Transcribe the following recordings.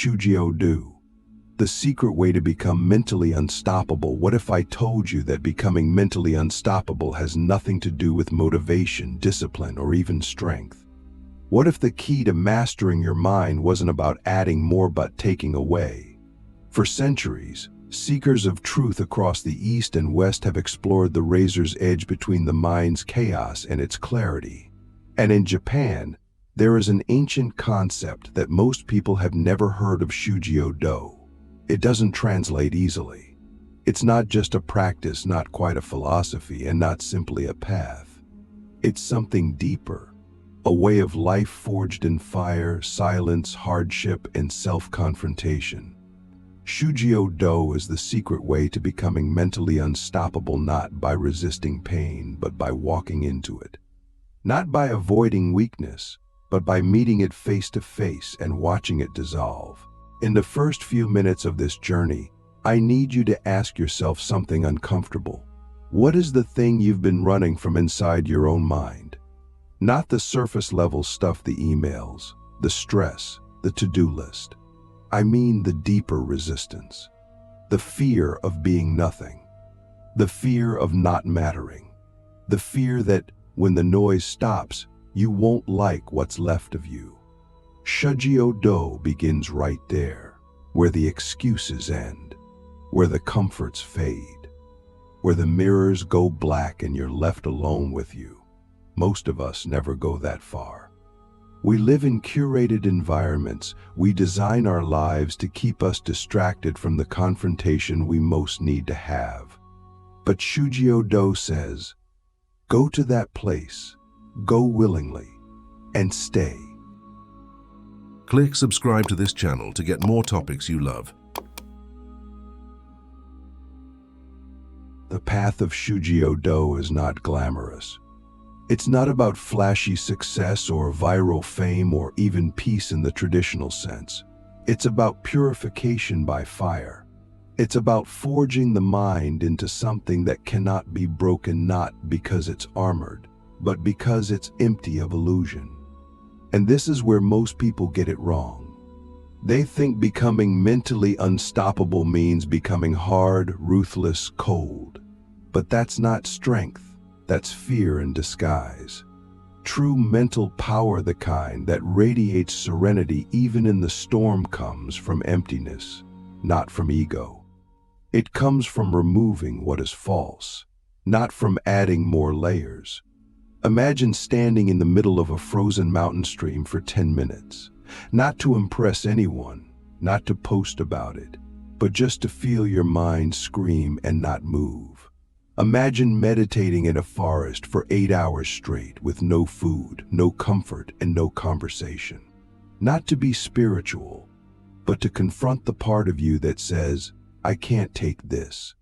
Shugyo-Do, the secret way to become mentally unstoppable. What if I told you that becoming mentally unstoppable has nothing to do with motivation, discipline, or even strength? What if the key to mastering your mind wasn't about adding more but taking away? For centuries, seekers of truth across the East and West have explored the razor's edge between the mind's chaos and its clarity. And in Japan, there is an ancient concept that most people have never heard of: Shugyo-Do. It doesn't translate easily. It's not just a practice, not quite a philosophy, and not simply a path. It's something deeper, a way of life forged in fire, silence, hardship, and self-confrontation. Shugyo-Do is the secret way to becoming mentally unstoppable, not by resisting pain, but by walking into it. Not by avoiding weakness, but by meeting it face to face and watching it dissolve. In the first few minutes of this journey, I need you to ask yourself something uncomfortable. What is the thing you've been running from inside your own mind? Not the surface level stuff, the emails, the stress, the to-do list. I mean the deeper resistance. The fear of being nothing. The fear of not mattering. The fear that when the noise stops, you won't like what's left of you. Shugyo-Do begins right there, where the excuses end, where the comforts fade, where the mirrors go black and you're left alone with you. Most of us never go that far. We live in curated environments. We design our lives to keep us distracted from the confrontation we most need to have. But Shugyo-Do says, go to that place, go willingly, and stay. Click subscribe to this channel to get more topics you love. The path of Shugyo-Do is not glamorous. It's not about flashy success or viral fame or even peace in the traditional sense. It's about purification by fire. It's about forging the mind into something that cannot be broken, not because it's armored, but because it's empty of illusion. And this is where most people get it wrong. They think becoming mentally unstoppable means becoming hard, ruthless, cold. But that's not strength, that's fear in disguise. True mental power, the kind that radiates serenity even in the storm, comes from emptiness, not from ego. It comes from removing what is false, not from adding more layers. Imagine standing in the middle of a frozen mountain stream for 10 minutes, not to impress anyone, not to post about it, but just to feel your mind scream and not move. Imagine meditating in a forest for 8 hours straight with no food, no comfort, and no conversation. Not to be spiritual, but to confront the part of you that says, I can't take this,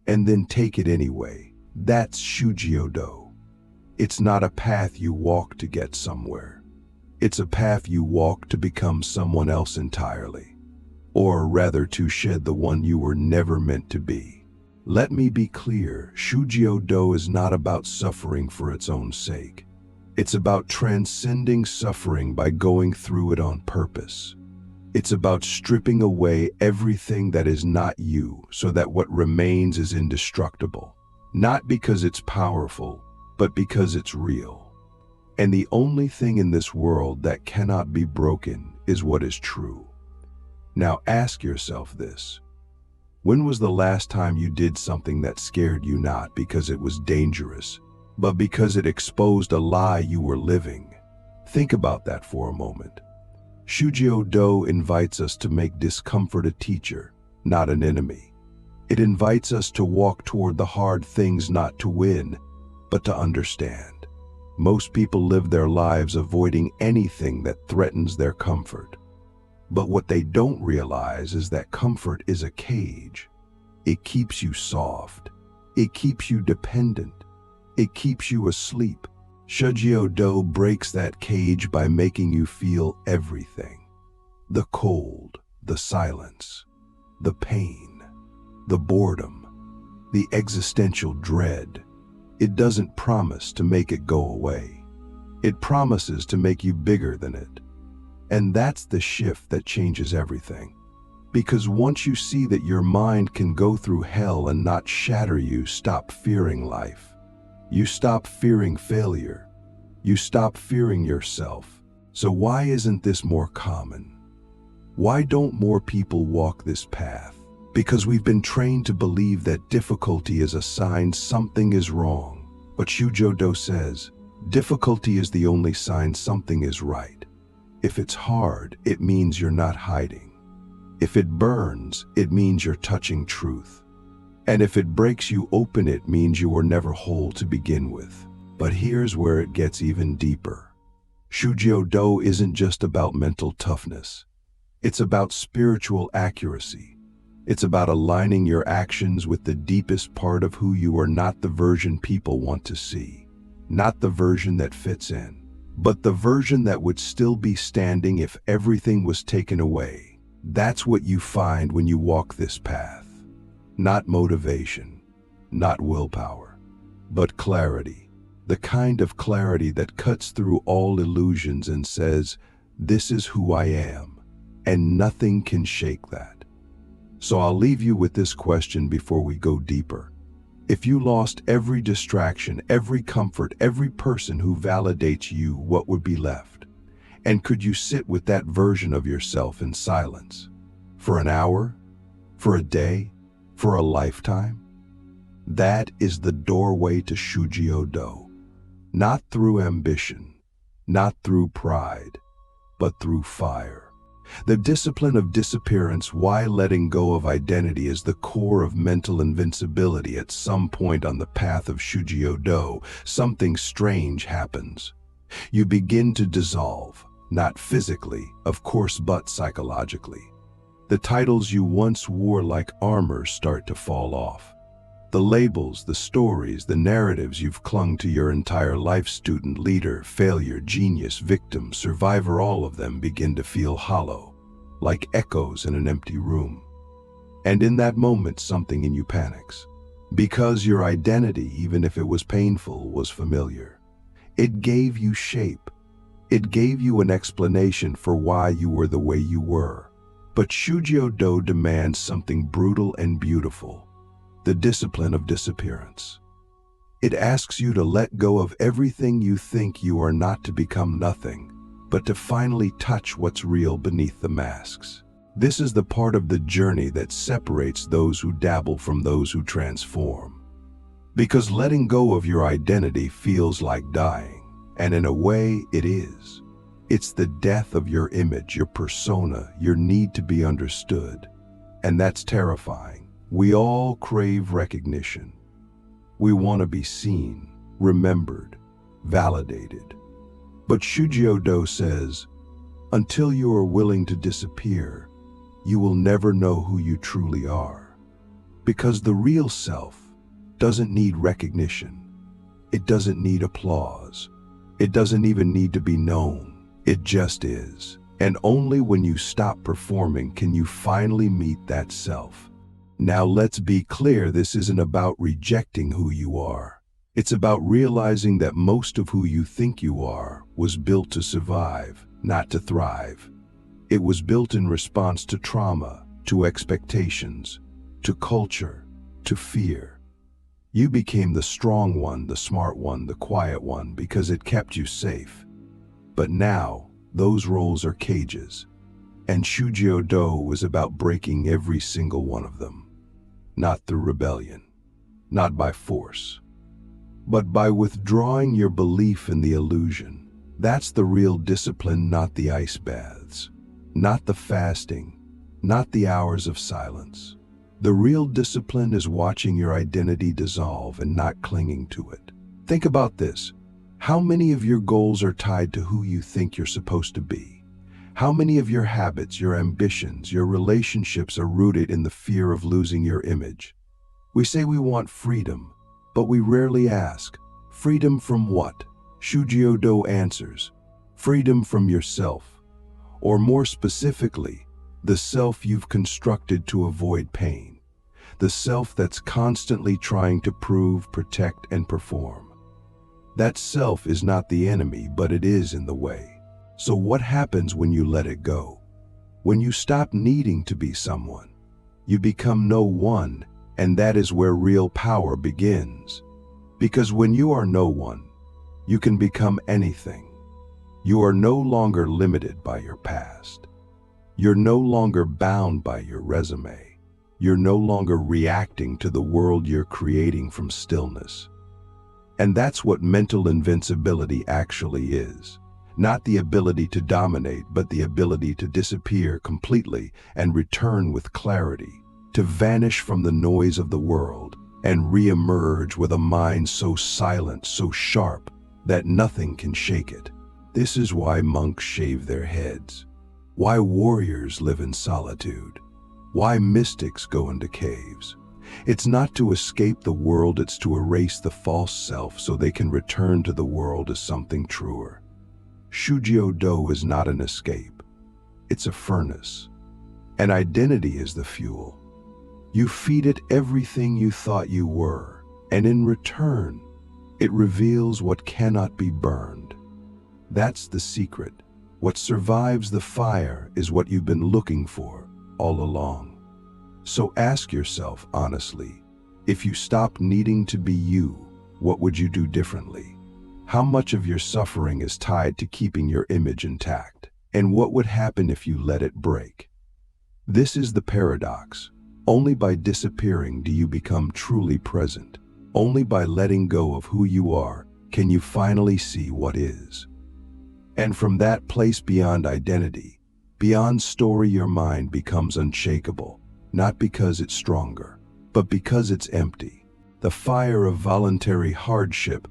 and then take it anyway. That's Shugyo-Do. It's not a path you walk to get somewhere. It's a path you walk to become someone else entirely, or rather to shed the one you were never meant to be. Let me be clear, Shugyo-Do is not about suffering for its own sake. It's about transcending suffering by going through it on purpose. It's about stripping away everything that is not you so that what remains is indestructible. Not because it's powerful, but because it's real. And the only thing in this world that cannot be broken is what is true. Now ask yourself this. When was the last time you did something that scared you, not because it was dangerous, but because it exposed a lie you were living? Think about that for a moment. Shugyo-Do invites us to make discomfort a teacher, not an enemy. It invites us to walk toward the hard things, not to win, but to understand. Most people live their lives avoiding anything that threatens their comfort. But what they don't realize is that comfort is a cage. It keeps you soft. It keeps you dependent. It keeps you asleep. Shugyo-Do breaks that cage by making you feel everything. The cold, the silence, the pain, the boredom, the existential dread. It doesn't promise to make it go away. It promises to make you bigger than it. And that's the shift that changes everything. Because once you see that your mind can go through hell and not shatter you, stop fearing life. You stop fearing failure. You stop fearing yourself. So why isn't this more common? Why don't more people walk this path? Because we've been trained to believe that difficulty is a sign something is wrong. But Shugyo-Do says, difficulty is the only sign something is right. If it's hard, it means you're not hiding. If it burns, it means you're touching truth. And if it breaks you open, it means you were never whole to begin with. But here's where it gets even deeper. Shugyo-Do isn't just about mental toughness. It's about spiritual accuracy. It's about aligning your actions with the deepest part of who you are, not the version people want to see, not the version that fits in, but the version that would still be standing if everything was taken away. That's what you find when you walk this path. Not motivation, not willpower, but clarity. The kind of clarity that cuts through all illusions and says, this is who I am, and nothing can shake that. So I'll leave you with this question before we go deeper. If you lost every distraction, every comfort, every person who validates you, what would be left? And could you sit with that version of yourself in silence? For an hour? For a day? For a lifetime? That is the doorway to Shugyo-Do. Not through ambition, not through pride, but through fire. The discipline of disappearance. Why letting go of identity is the core of mental invincibility. At some point on the path of Shugyo-Do, something strange happens. You begin to dissolve, not physically, of course, but psychologically. The titles you once wore like armor start to fall off. The labels, the stories, the narratives you've clung to your entire life, student, leader, failure, genius, victim, survivor, all of them begin to feel hollow, like echoes in an empty room. And in that moment, something in you panics. Because your identity, even if it was painful, was familiar. It gave you shape. It gave you an explanation for why you were the way you were. But Shugyo-Do demands something brutal and beautiful. The discipline of disappearance. It asks you to let go of everything you think you are, not to become nothing, but to finally touch what's real beneath the masks. This is the part of the journey that separates those who dabble from those who transform. Because letting go of your identity feels like dying, and in a way it is. It's the death of your image, your persona, your need to be understood. And that's terrifying. We all crave recognition. We want to be seen, remembered, validated. But Shugyo-Do says, until you are willing to disappear, you will never know who you truly are. Because the real self doesn't need recognition. It doesn't need applause. It doesn't even need to be known. It just is. And only when you stop performing can you finally meet that self. Now let's be clear, this isn't about rejecting who you are. It's about realizing that most of who you think you are was built to survive, not to thrive. It was built in response to trauma, to expectations, to culture, to fear. You became the strong one, the smart one, the quiet one because it kept you safe. But now, those roles are cages. And Shugyo-Do was about breaking every single one of them. Not through rebellion, not by force, but by withdrawing your belief in the illusion. That's the real discipline, not the ice baths, not the fasting, not the hours of silence. The real discipline is watching your identity dissolve and not clinging to it. Think about this. How many of your goals are tied to who you think you're supposed to be? How many of your habits, your ambitions, your relationships are rooted in the fear of losing your image? We say we want freedom, but we rarely ask, freedom from what? Shugyo-Do answers, freedom from yourself, or more specifically, the self you've constructed to avoid pain, the self that's constantly trying to prove, protect, and perform. That self is not the enemy, but it is in the way. So what happens when you let it go? When you stop needing to be someone, you become no one, and that is where real power begins. Because when you are no one, you can become anything. You are no longer limited by your past. You're no longer bound by your resume. You're no longer reacting to the world you're creating from stillness. And that's what mental invincibility actually is. Not the ability to dominate, but the ability to disappear completely and return with clarity, to vanish from the noise of the world and re-emerge with a mind so silent, so sharp, that nothing can shake it. This is why monks shave their heads, why warriors live in solitude, why mystics go into caves. It's not to escape the world, it's to erase the false self so they can return to the world as something truer. Shugyo-Do is not an escape, it's a furnace. And identity is the fuel. You feed it everything you thought you were, and in return, it reveals what cannot be burned. That's the secret. What survives the fire is what you've been looking for all along. So ask yourself honestly, if you stop needing to be you, what would you do differently? How much of your suffering is tied to keeping your image intact? And what would happen if you let it break? This is the paradox. Only by disappearing do you become truly present. Only by letting go of who you are can you finally see what is. And from that place beyond identity, beyond story, your mind becomes unshakable, not because it's stronger, but because it's empty. The fire of voluntary hardship,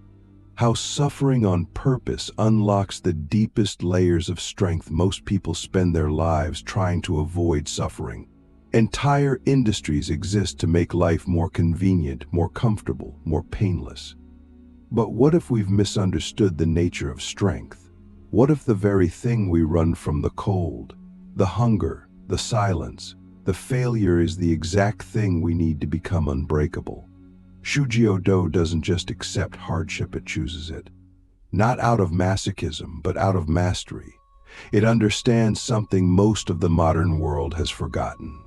how suffering on purpose unlocks the deepest layers of strength. Most people spend their lives trying to avoid suffering. Entire industries exist to make life more convenient, more comfortable, more painless. But what if we've misunderstood the nature of strength? What if the very thing we run from, the cold, the hunger, the silence, the failure, is the exact thing we need to become unbreakable? Shugyo-Do doesn't just accept hardship, it chooses it. Not out of masochism, but out of mastery. It understands something most of the modern world has forgotten.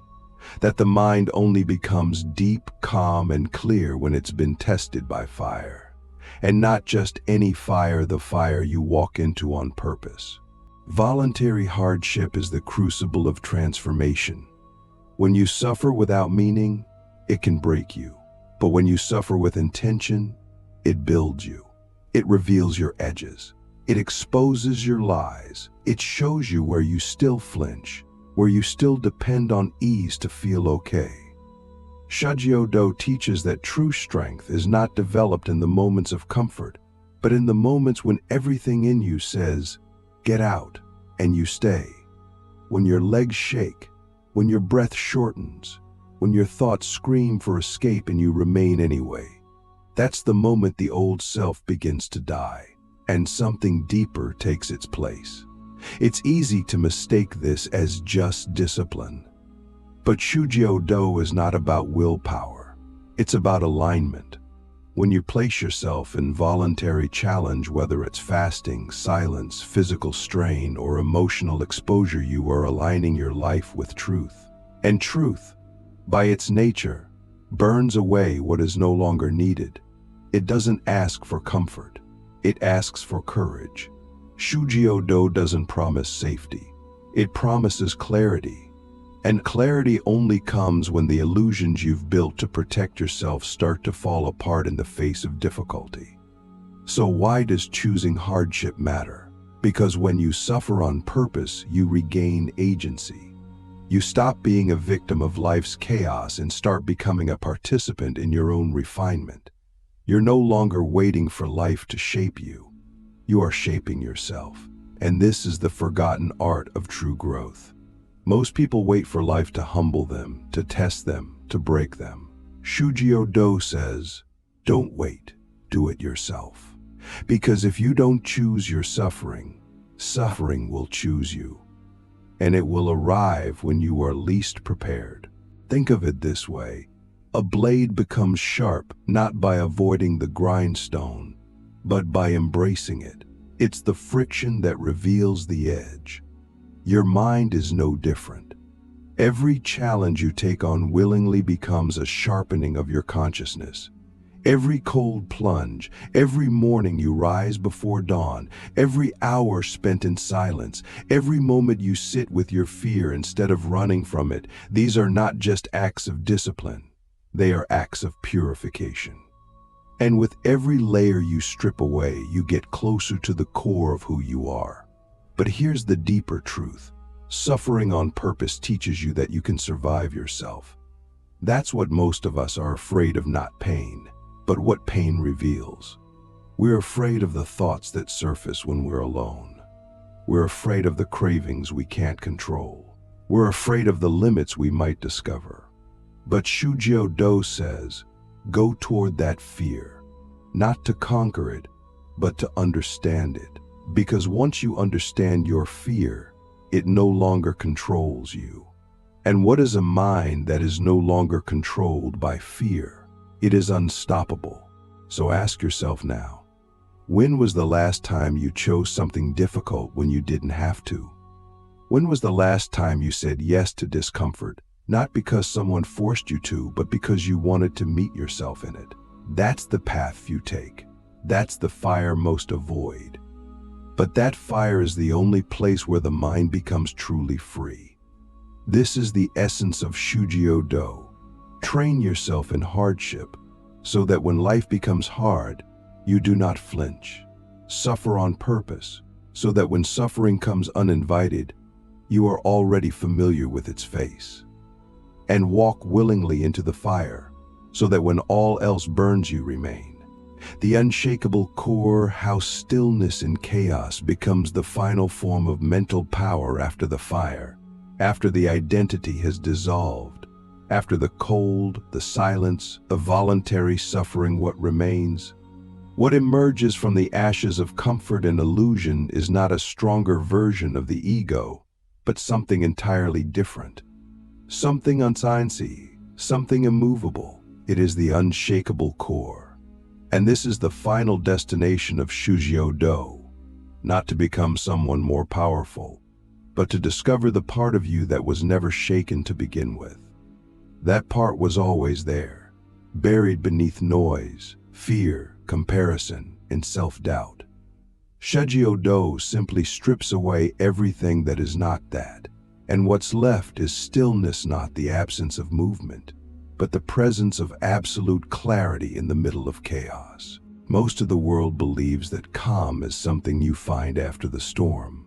That the mind only becomes deep, calm, and clear when it's been tested by fire. And not just any fire, the fire you walk into on purpose. Voluntary hardship is the crucible of transformation. When you suffer without meaning, it can break you. But when you suffer with intention, it builds you. It reveals your edges. It exposes your lies. It shows you where you still flinch, where you still depend on ease to feel okay. Shugyo-Do teaches that true strength is not developed in the moments of comfort, but in the moments when everything in you says, get out, and you stay. When your legs shake, when your breath shortens, when your thoughts scream for escape and you remain anyway. That's the moment the old self begins to die, and something deeper takes its place. It's easy to mistake this as just discipline. But Shugyo-Do is not about willpower. It's about alignment. When you place yourself in voluntary challenge, whether it's fasting, silence, physical strain, or emotional exposure, you are aligning your life with truth. And truth, by its nature, burns away what is no longer needed. It doesn't ask for comfort. It asks for courage. Shugyo-Do doesn't promise safety. It promises clarity. And clarity only comes when the illusions you've built to protect yourself start to fall apart in the face of difficulty. So why does choosing hardship matter? Because when you suffer on purpose, you regain agency. You stop being a victim of life's chaos and start becoming a participant in your own refinement. You're no longer waiting for life to shape you. You are shaping yourself. And this is the forgotten art of true growth. Most people wait for life to humble them, to test them, to break them. Shugyo-Do says, don't wait, do it yourself. Because if you don't choose your suffering, suffering will choose you. And it will arrive when you are least prepared. Think of it this way. A blade becomes sharp not by avoiding the grindstone, but by embracing it. It's the friction that reveals the edge. Your mind is no different. Every challenge you take on willingly becomes a sharpening of your consciousness. Every cold plunge, every morning you rise before dawn, every hour spent in silence, every moment you sit with your fear instead of running from it, these are not just acts of discipline. They are acts of purification. And with every layer you strip away, you get closer to the core of who you are. But here's the deeper truth. Suffering on purpose teaches you that you can survive yourself. That's what most of us are afraid of, not pain, but what pain reveals. We're afraid of the thoughts that surface when we're alone. We're afraid of the cravings we can't control. We're afraid of the limits we might discover. But Shugyo-Do says, go toward that fear, not to conquer it, but to understand it. Because once you understand your fear, it no longer controls you. And what is a mind that is no longer controlled by fear? It is unstoppable. So ask yourself now, when was the last time you chose something difficult when you didn't have to? When was the last time you said yes to discomfort, not because someone forced you to, but because you wanted to meet yourself in it? That's the path you take. That's the fire most avoid. But that fire is the only place where the mind becomes truly free. This is the essence of Shugyo-Do. Train yourself in hardship so that when life becomes hard, you do not flinch. Suffer on purpose so that when suffering comes uninvited, you are already familiar with its face. And walk willingly into the fire so that when all else burns, you remain. The unshakable core, how stillness in chaos becomes the final form of mental power after the fire, after the identity has dissolved, after the cold, the silence, the voluntary suffering. What remains? What emerges from the ashes of comfort and illusion is not a stronger version of the ego, but something entirely different. Something unseen, something immovable. It is the unshakable core. And this is the final destination of Shugyo-Do, not to become someone more powerful, but to discover the part of you that was never shaken to begin with. That part was always there, buried beneath noise, fear, comparison, and self-doubt. Shugyo-Do simply strips away everything that is not that, and what's left is stillness, not the absence of movement, but the presence of absolute clarity in the middle of chaos. Most of the world believes that calm is something you find after the storm.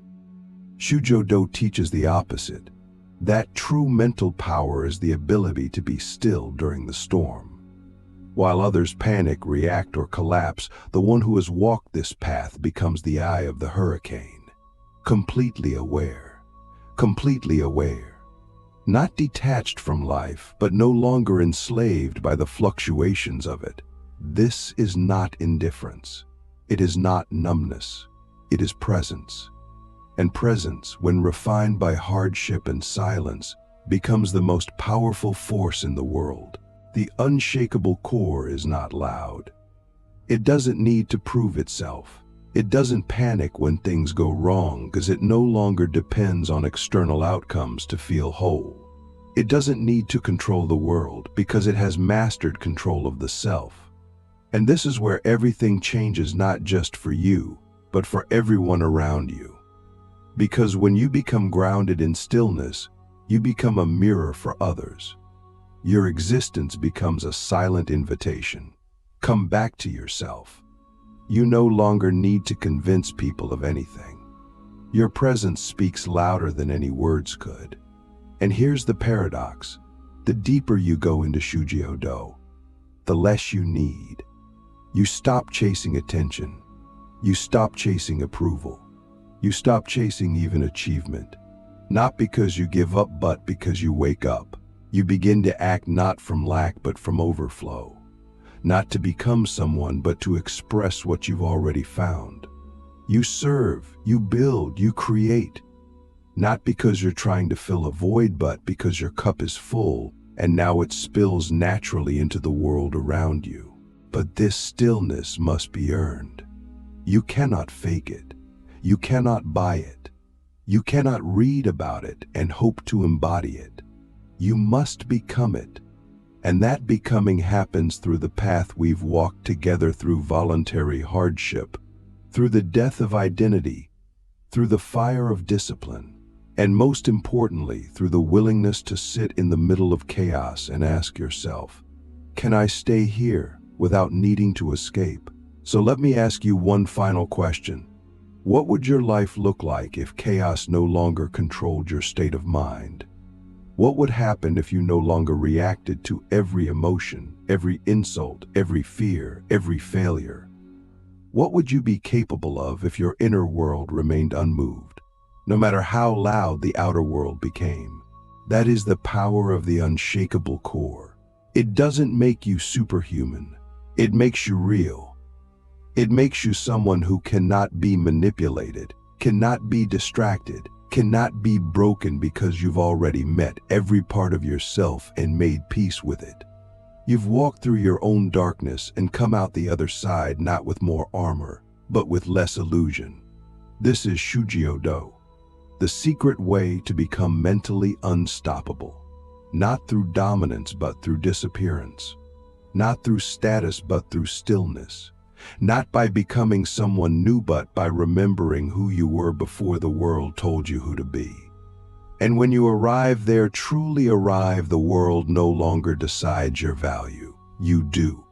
Shugyo-Do teaches the opposite, that true mental power is the ability to be still during the storm. While others panic, react, or collapse, the one who has walked this path becomes the eye of the hurricane, completely aware, not detached from life, but no longer enslaved by the fluctuations of it. This is not indifference. It is not numbness. It is presence. And presence, when refined by hardship and silence, becomes the most powerful force in the world. The unshakable core is not loud. It doesn't need to prove itself. It doesn't panic when things go wrong because it no longer depends on external outcomes to feel whole. It doesn't need to control the world because it has mastered control of the self. And this is where everything changes, not just for you, but for everyone around you. Because when you become grounded in stillness, you become a mirror for others. Your existence becomes a silent invitation. Come back to yourself. You no longer need to convince people of anything. Your presence speaks louder than any words could. And here's the paradox. The deeper you go into Shugyo-Do, the less you need. You stop chasing attention. You stop chasing approval. You stop chasing even achievement. Not because you give up, but because you wake up. You begin to act not from lack, but from overflow. Not to become someone, but to express what you've already found. You serve, you build, you create. Not because you're trying to fill a void, but because your cup is full, and now it spills naturally into the world around you. But this stillness must be earned. You cannot fake it. You cannot buy it. You cannot read about it and hope to embody it. You must become it. And that becoming happens through the path we've walked together, through voluntary hardship, through the death of identity, through the fire of discipline, and most importantly, through the willingness to sit in the middle of chaos and ask yourself, can I stay here without needing to escape? So let me ask you one final question. What would your life look like if chaos no longer controlled your state of mind? What would happen if you no longer reacted to every emotion, every insult, every fear, every failure? What would you be capable of if your inner world remained unmoved, no matter how loud the outer world became? That is the power of the unshakable core. It doesn't make you superhuman. It makes you real. It makes you someone who cannot be manipulated, cannot be distracted, cannot be broken, because you've already met every part of yourself and made peace with it. You've walked through your own darkness and come out the other side, not with more armor, but with less illusion. This is Shugyo-Do, the secret way to become mentally unstoppable. Not through dominance, but through disappearance. Not through status, but through stillness. Not by becoming someone new, but by remembering who you were before the world told you who to be. And when you arrive there, truly arrive, the world no longer decides your value. You do.